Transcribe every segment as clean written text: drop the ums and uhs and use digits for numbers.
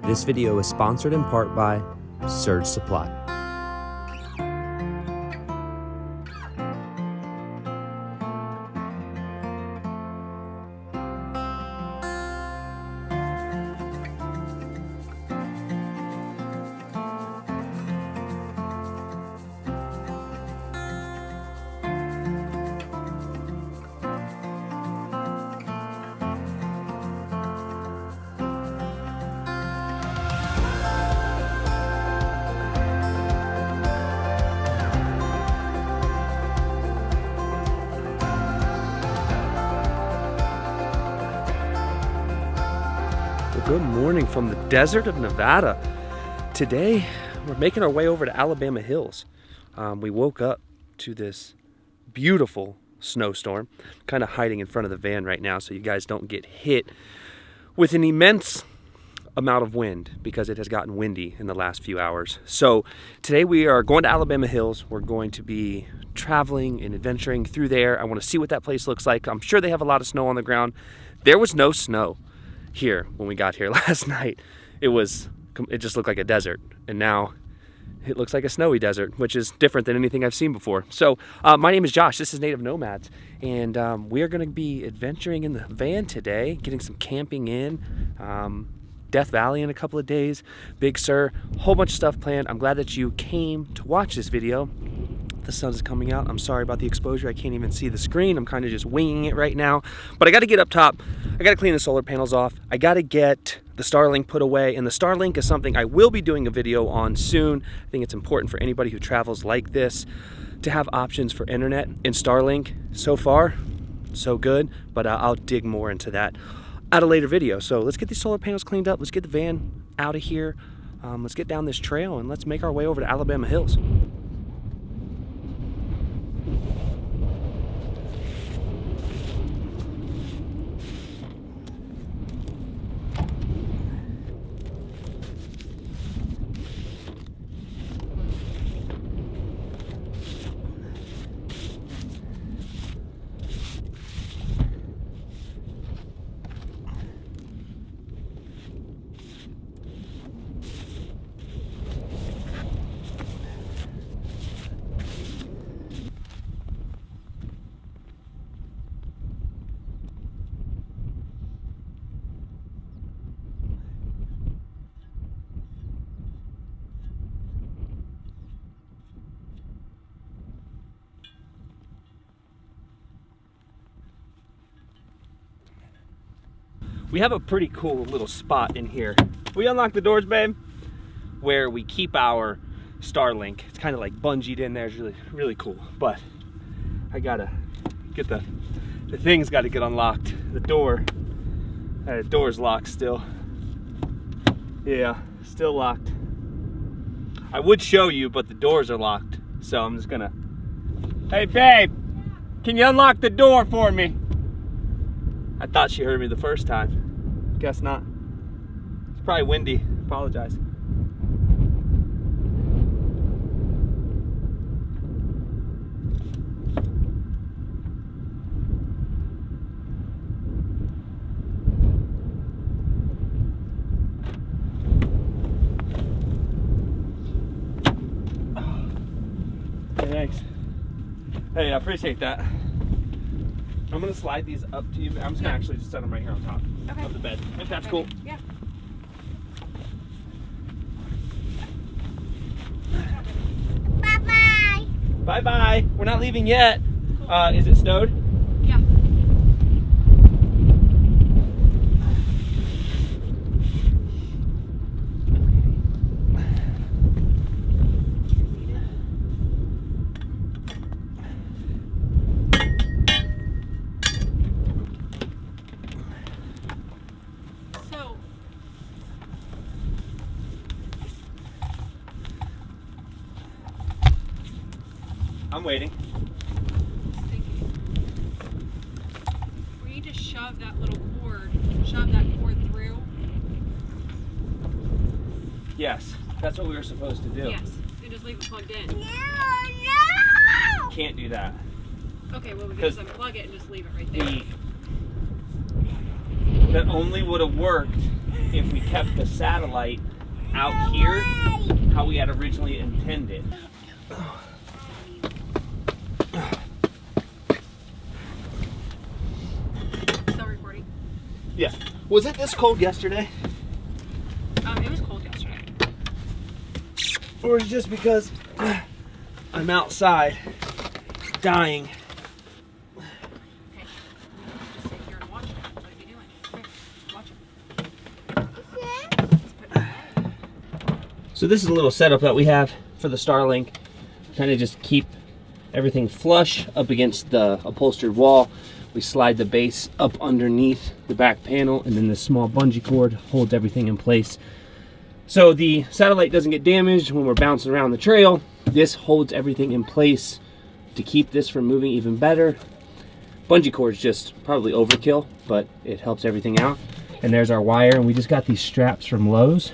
This video is sponsored in part by Surge Supply. Good morning from the desert of Nevada. Today, we're making our way over to Alabama Hills. We woke up to this beautiful snowstorm. Kind of hiding in front of the van right now so you guys don't get hit with an immense amount of wind because it has gotten windy in the last few hours. So today we are going to Alabama Hills. We're going to be traveling and adventuring through there. I want to see what that place looks like. I'm sure they have a lot of snow on the ground. There was no snow here when we got here last night. It just looked like a desert, and now it looks like a snowy desert, which is different than anything I've seen before. So my name is Josh. This is Native Nomads, and we are going to be adventuring in the van today, getting some camping in. Death Valley in a couple of days, Big Sur, whole bunch of stuff planned. I'm glad that you came to watch this video. The sun is coming out. I'm sorry about the exposure. I can't even see the screen. I'm kind of just winging it right now. But I got to get up top. I got to clean the solar panels off. I got to get the Starlink put away. And the Starlink is something I will be doing a video on soon. I think it's important for anybody who travels like this to have options for internet. And Starlink, so far, so good. But I'll dig more into that at a later video. So let's get these solar panels cleaned up. Let's get the van out of here. Let's get down this trail and let's make our way over to Alabama Hills. We have a pretty cool little spot in here. We unlock the doors, babe, where we keep our Starlink. It's kind of like bungeed in there. It's really, really cool. But I gotta get the thing's got to get unlocked. The door's locked still. Yeah, still locked. I would show you, but the doors are locked. So I'm just gonna. Hey, babe, can you unlock the door for me? I thought she heard me the first time. Guess not. It's probably windy. Apologize. Hey, thanks. Hey, I appreciate that. I'm gonna slide these up to you. I'm just gonna actually just set them right here on top of the bed, if that's cool. Yeah. Bye-bye. Bye-bye. We're not leaving yet. Is it snowed? Yeah. I'm waiting. We need to shove that little cord, through. Yes, that's what we were supposed to do. Yes, and just leave it plugged in. No! Can't do that. Okay, well we can just unplug it and just leave it right there. That only would have worked if we kept the satellite out here how we had originally intended. Still recording. Yeah. Was it this cold yesterday? It was cold yesterday. Or is it just because I'm outside dying? Okay. Just sit here and watch it. What are you doing? Here, watch it. So this is a little setup that we have for the Starlink. Kind of just keep everything flush up against the upholstered wall. We slide the base up underneath the back panel, and then this small bungee cord holds everything in place. So the satellite doesn't get damaged when we're bouncing around the trail. This holds everything in place to keep this from moving even better. Bungee cord's just probably overkill, but it helps everything out. And there's our wire, and we just got these straps from Lowe's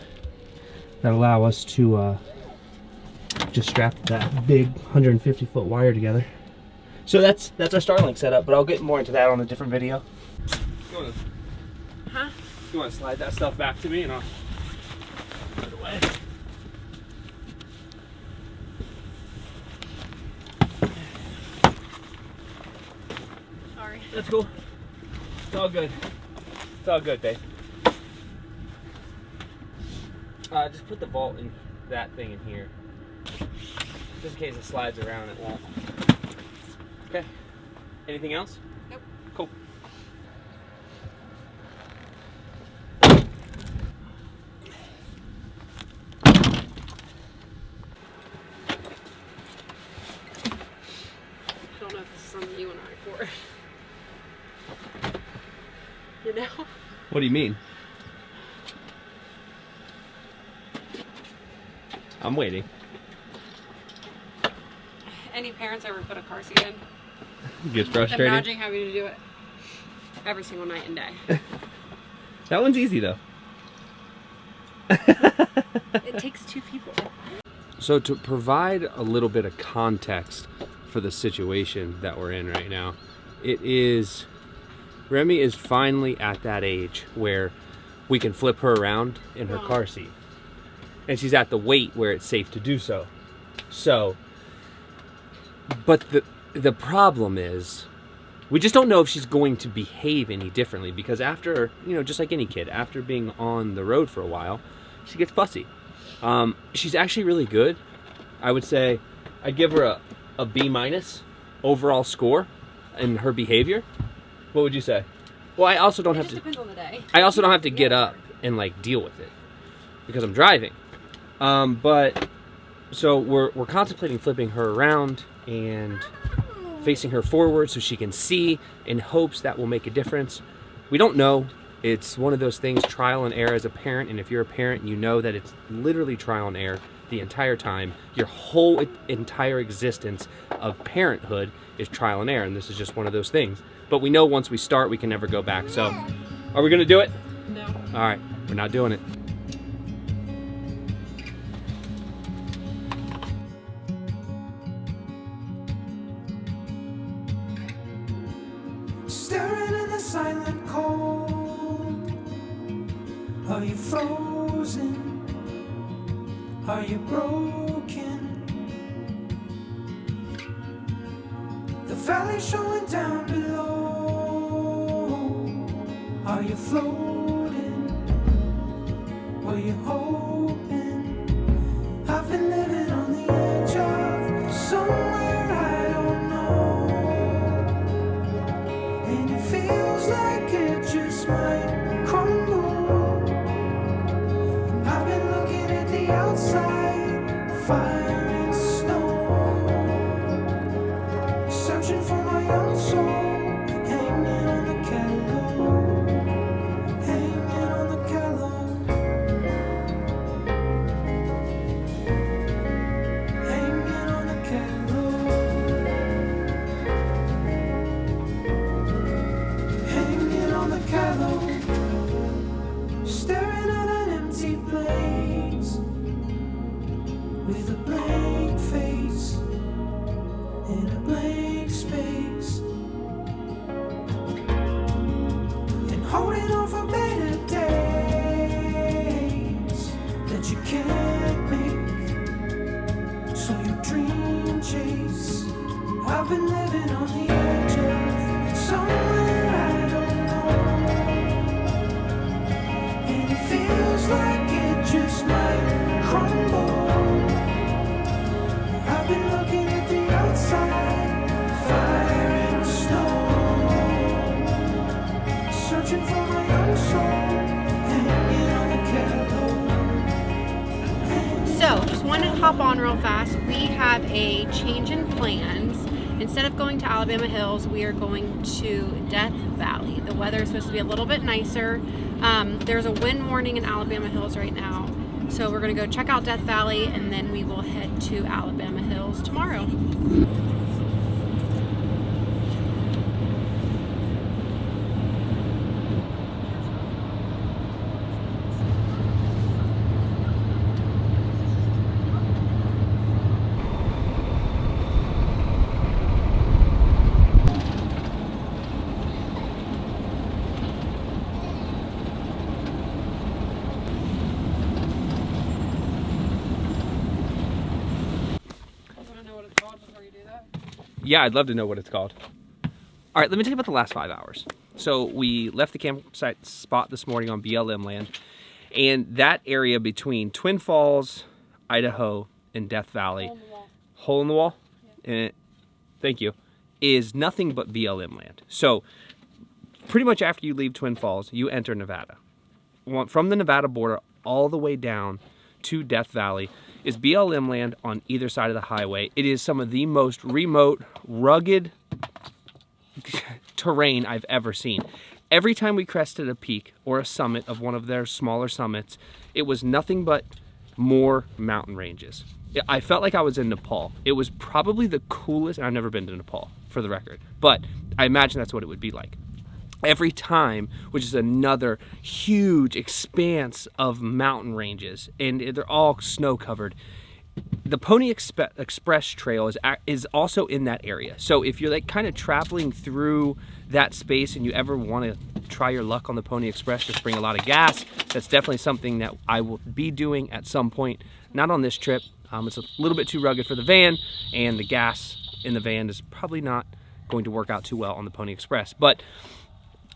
that allow us to just strap that big 150-foot wire together. So that's our Starlink setup, but I'll get more into that on a different video. You want to slide that stuff back to me and I'll put it away. Sorry. That's cool. It's all good. It's all good, babe. Just put the bolt in that thing in here. Just in case it slides around, it won't. Okay. Anything else? Nope. Cool. I don't know if this is something you and I for. You know? What do you mean? I'm waiting. Any parents ever put a car seat in? Gets frustrating. Imagine having to do it every single night and day. That one's easy though. It takes two people. So to provide a little bit of context for the situation that we're in right now, Remy is finally at that age where we can flip her around in her car seat. And she's at the weight where it's safe to do so. But the problem is, we just don't know if she's going to behave any differently, because after, just like any kid, after being on the road for a while, she gets fussy. She's actually really good. I would say I'd give her a B- overall score in her behavior. What would you say? Well, I also don't have to. Depends on the day. I also don't have to get up and deal with it because I'm driving. But so we're contemplating flipping her around and facing her forward so she can see, in hopes that will make a difference. We don't know. It's one of those things, trial and error as a parent, and if you're a parent, you know that it's literally trial and error the entire time. Your whole entire existence of parenthood is trial and error, and this is just one of those things. But we know once we start, we can never go back. So, are we gonna do it? No. All right, we're not doing it. Staring in the silent cold. Are you frozen? Are you broken? The valley showing down below. Are you floating? Were you hoping? I've been living on the edge of somewhere I don't know. And it feels like it just might crumble. And I've been looking at the outside, fire and snow, searching for my own soul, hanging on the candle. searching for my own soul, hanging on the candle. So, just wanted to hop on real fast. We have a change in plans. Instead of going to Alabama Hills, we are going to Death Valley. The weather is supposed to be a little bit nicer. There's a wind warning in Alabama Hills right now. So we're going to go check out Death Valley, and then we will head to Alabama Hills tomorrow. Yeah, I'd love to know what it's called. All right, let me tell you about the last 5 hours. So we left the campsite spot this morning on BLM land, and that area between Twin Falls, Idaho, and Death Valley, hole in the wall, thank you, is nothing but BLM land. So pretty much after you leave Twin Falls, you enter Nevada. From the Nevada border all the way down to Death Valley is BLM land on either side of the highway. It is some of the most remote, rugged terrain I've ever seen. Every time we crested a peak or a summit of one of their smaller summits, it was nothing but more mountain ranges. I felt like I was in Nepal. It was probably the coolest, and I've never been to Nepal, for the record, but I imagine that's what it would be like. Every time, which is another huge expanse of mountain ranges, and they're all snow covered. The Pony Express Trail is also in that area. So if you're like kind of traveling through that space and you ever want to try your luck on the Pony Express, just bring a lot of gas. That's definitely something that I will be doing at some point. Not on this trip. It's a little bit too rugged for the van, and the gas in the van is probably not going to work out too well on the Pony Express. But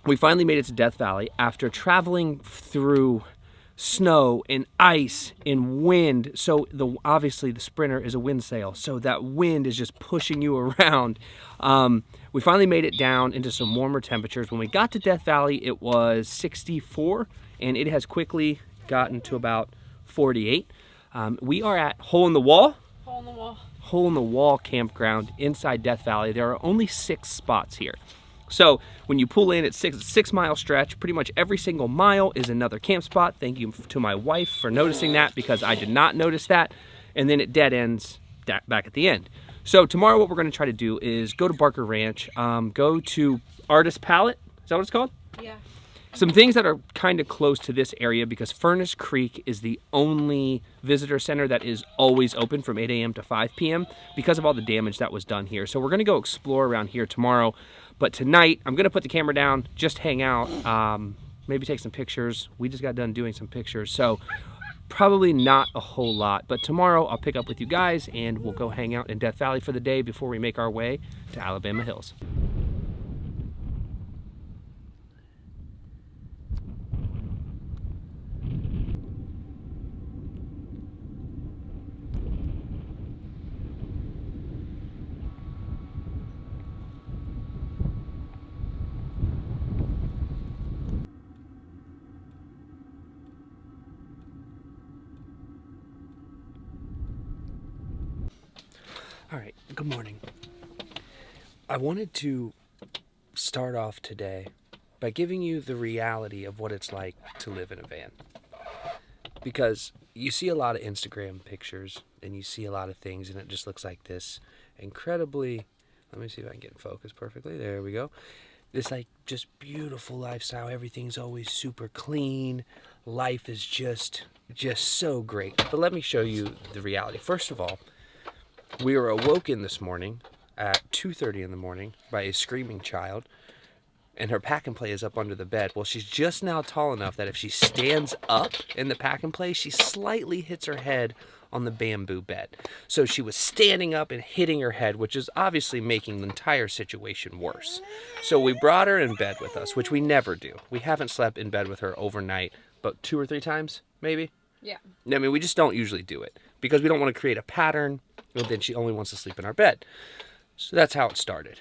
we finally made it to Death Valley after traveling through snow and ice and wind. So obviously the Sprinter is a wind sail, so that wind is just pushing you around. We finally made it down into some warmer temperatures. When we got to Death Valley, it was 64, and it has quickly gotten to about 48. We are at Hole in the Wall campground inside Death Valley. There are only 6 spots here. So when you pull in, it's a 6-mile stretch. Pretty much every single mile is another camp spot. Thank you to my wife for noticing that, because I did not notice that. And then it dead ends back at the end. So tomorrow what we're going to try to do is go to Barker Ranch, go to Artist Palette. Is that what it's called? Yeah. Some things that are kind of close to this area, because Furnace Creek is the only visitor center that is always open from 8 a.m. to 5 p.m. because of all the damage that was done here. So we're going to go explore around here tomorrow. But tonight, I'm going to put the camera down, just hang out, maybe take some pictures. We just got done doing some pictures, so probably not a whole lot. But tomorrow, I'll pick up with you guys, and we'll go hang out in Death Valley for the day before we make our way to Alabama Hills. All right, good morning. I wanted to start off today by giving you the reality of what it's like to live in a van. Because you see a lot of Instagram pictures and you see a lot of things, and it just looks like this incredibly, let me see if I can get in focus perfectly. There we go. This like just beautiful lifestyle. Everything's always super clean. Life is just so great. But let me show you the reality. First of all, we were awoken this morning at 2:30 in the morning by a screaming child, and her pack and play is up under the bed. Well, she's just now tall enough that if she stands up in the pack and play, she slightly hits her head on the bamboo bed. So she was standing up and hitting her head, which is obviously making the entire situation worse. So we brought her in bed with us, which we never do. We haven't slept in bed with her overnight, but 2 or 3 times, maybe? Yeah. I mean, we just don't usually do it because we don't want to create a pattern. And then she only wants to sleep in our bed. So that's how it started.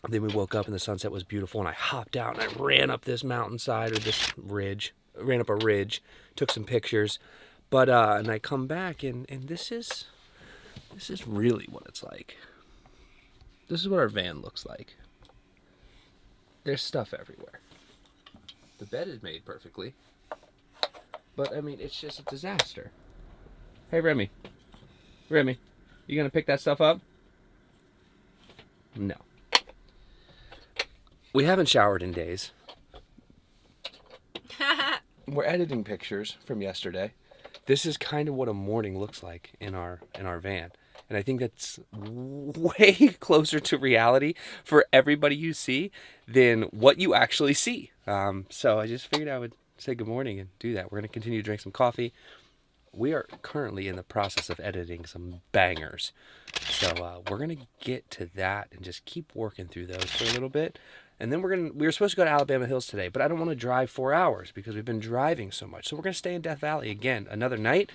Then we woke up and the sunset was beautiful, and I hopped out and I ran up this mountainside, or this ridge, ran up a ridge, took some pictures. But and I come back and this is really what it's like. This is what our van looks like. There's stuff everywhere. The bed is made perfectly, but I mean, it's just a disaster. Hey, Remy, you gonna pick that stuff up? No. We haven't showered in days. We're editing pictures from yesterday. This is kind of what a morning looks like in our van. And I think that's way closer to reality for everybody you see than what you actually see. So I just figured I would say good morning and do that. We're going to continue to drink some coffee. We are currently in the process of editing some bangers. So we're going to get to that and just keep working through those for a little bit. And then we were supposed to go to Alabama Hills today, but I don't want to drive 4 hours because we've been driving so much. So we're going to stay in Death Valley again another night,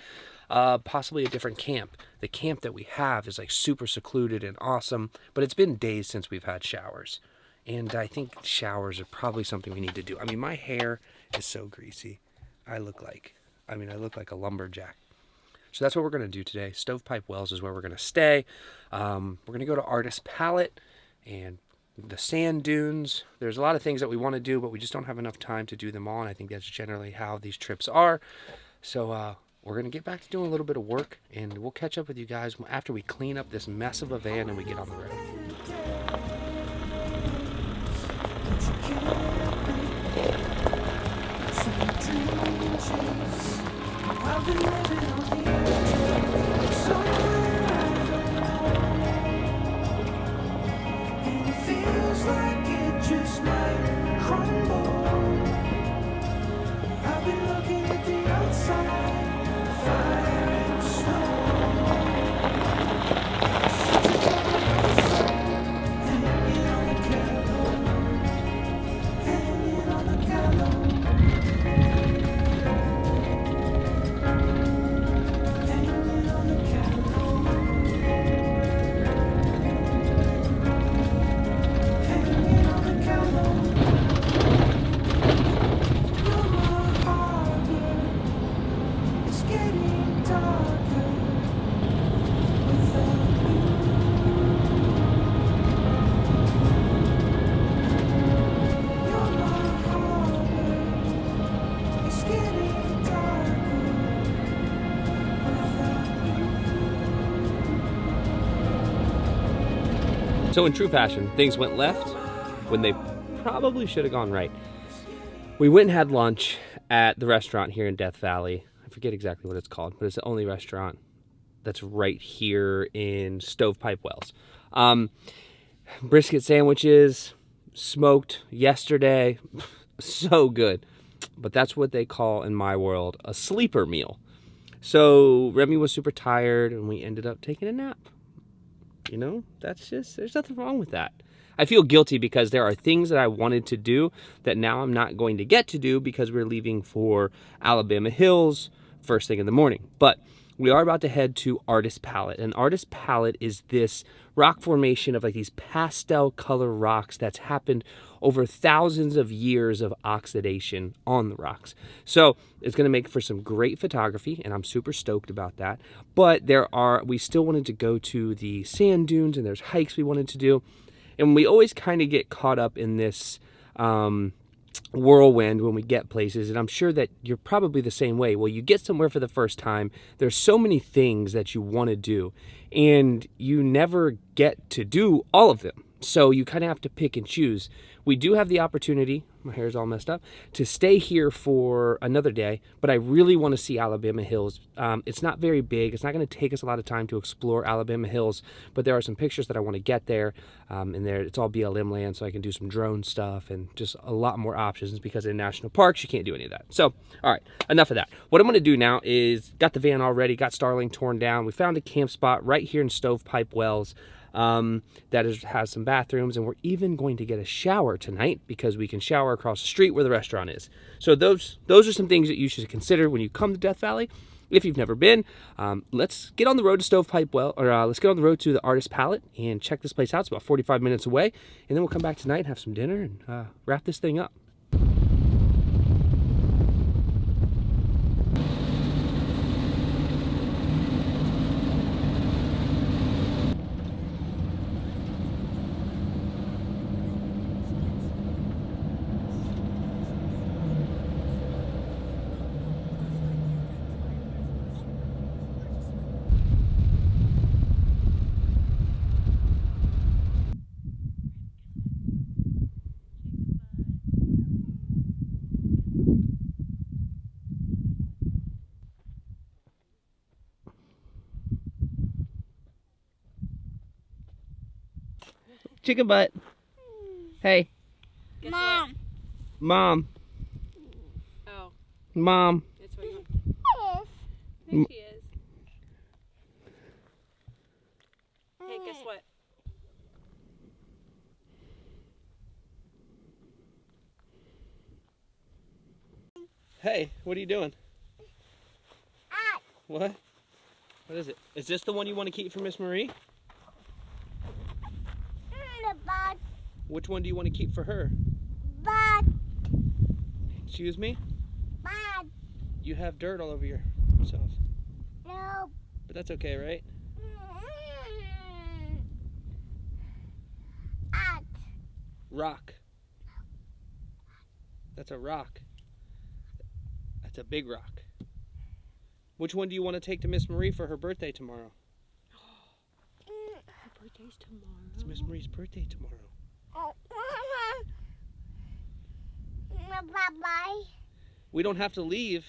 possibly a different camp. The camp that we have is like super secluded and awesome, but it's been days since we've had showers. And I think showers are probably something we need to do. I mean, my hair is so greasy. I look like a lumberjack. So that's what we're going to do today. Stovepipe Wells is where we're going to stay. We're going to go to Artist Palette and the sand dunes. There's a lot of things that we want to do, but we just don't have enough time to do them all. And I think that's generally how these trips are. So we're going to get back to doing a little bit of work, and we'll catch up with you guys after we clean up this mess of a van and we get on the road. I've been living on the edge, somewhere I don't know, and it feels like it just might crumble. I've been looking at the outside, fire and snow. Hanging on the gallows, hanging on the gallows. So in true fashion, things went left when they probably should have gone right. We went and had lunch at the restaurant here in Death Valley. I forget exactly what it's called, but it's the only restaurant that's right here in Stovepipe Wells. Brisket sandwiches, smoked yesterday, so good. But that's what they call in my world a sleeper meal. So Remy was super tired and we ended up taking a nap. You know, there's nothing wrong with that. I feel guilty because there are things that I wanted to do that now I'm not going to get to do because we're leaving for Alabama Hills first thing in the morning. But we are about to head to Artist Palette. And Artist Palette is this rock formation of like these pastel color rocks that's happened over thousands of years of oxidation on the rocks. So it's going to make for some great photography, and I'm super stoked about that. But we still wanted to go to the sand dunes, and there's hikes we wanted to do. And we always kind of get caught up in this whirlwind when we get places, and I'm sure that you're probably the same way. Well, you get somewhere for the first time, there's so many things that you want to do, and you never get to do all of them. So you kind of have to pick and choose. We do have the opportunity, my hair's all messed up, to stay here for another day, but I really want to see Alabama Hills. It's not very big. It's not going to take us a lot of time to explore Alabama Hills, but there are some pictures that I want to get there. And there, it's all BLM land, so I can do some drone stuff and just a lot more options, because in national parks, you can't do any of that. So, all right, enough of that. What I'm going to do now is, got the van already, got Starling torn down. We found a camp spot right here in Stovepipe Wells. Has some bathrooms, and we're even going to get a shower tonight because we can shower across the street where the restaurant is. So those are some things that you should consider when you come to Death Valley. if you've never been, let's get on the road to Stovepipe Well, or let's get on the road to the Artist Palette and check this place out. It's about 45 minutes away, and then we'll come back tonight and have some dinner and wrap this thing up. Chicken butt. Hey. Guess Mom. Mom. what? Oh, Mom. it's what you want. There she is. Hey, guess what? Hey, what are you doing? What? What is it? Is this the one you want to keep for Miss Marie? Which one do you want to keep for her? Excuse me? You have dirt all over yourself. No. But that's okay, right? Rock. That's a rock. That's a big rock. Which one do you want to take to Miss Marie for her birthday tomorrow? Her birthday's tomorrow. It's Miss Marie's birthday tomorrow. Bye-bye. We don't have to leave.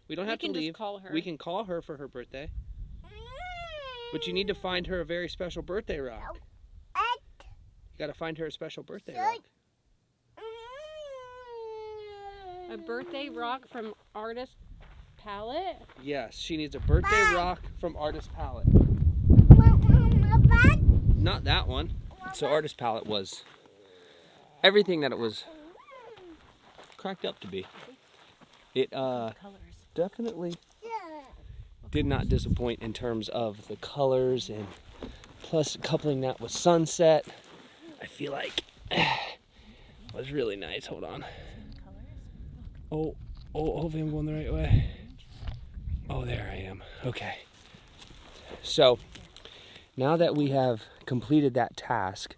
We don't have to can leave. just call her. We can call her for her birthday. But you need to find her a very special birthday rock. You gotta find her a special birthday rock. A birthday rock from Artist Palette? Yes, she needs a birthday rock from Artist Palette. Not that one. So Artist Palette was everything that it was cracked up to be. It Colors. definitely did not disappoint in terms of the colors, and plus coupling that with sunset, I feel like was really nice. Hold on. Oh, hopefully I'm going the right way. Oh, there I am. Okay. So now that we have completed that task,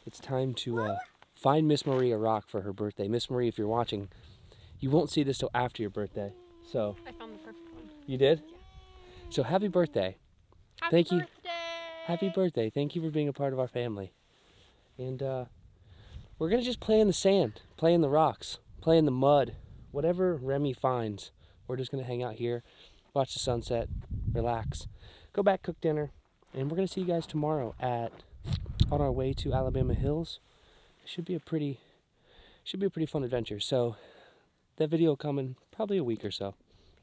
it's time to find Miss Marie a rock for her birthday. Miss Marie, if you're watching, you won't see this till after your birthday. So I found the perfect one. you did? Yeah. So happy birthday. Happy Thank you. birthday! Happy birthday. Thank you for being a part of our family. And we're going to just play in the sand, play in the rocks, play in the mud, whatever Remy finds. We're just going to hang out here, watch the sunset, relax, go back, cook dinner, and we're going to see you guys tomorrow on our way to Alabama Hills. It should be a pretty fun adventure. So that video will come in probably a week or so,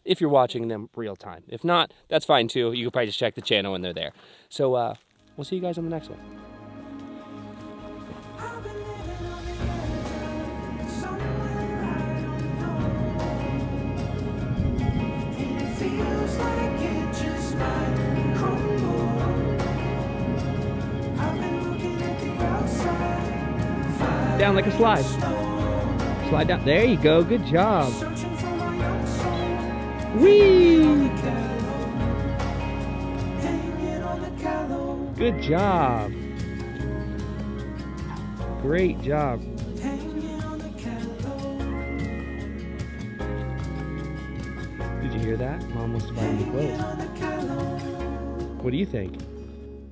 if you're watching them real time. If not, that's fine too. You can probably just check the channel when they're there. So we'll see you guys on the next one. I've been living on the edge, somewhere I don't know. And it feels like it just might crumble. I've been looking at the outside, Down like a slide. Slide down. There you go. Good job. searching for my own soul. Whee! Hanging on the gallows, Good job. Great job. hanging on the gallows. Did you hear that? Mom wants to buy new clothes. On the gallows. What do you think?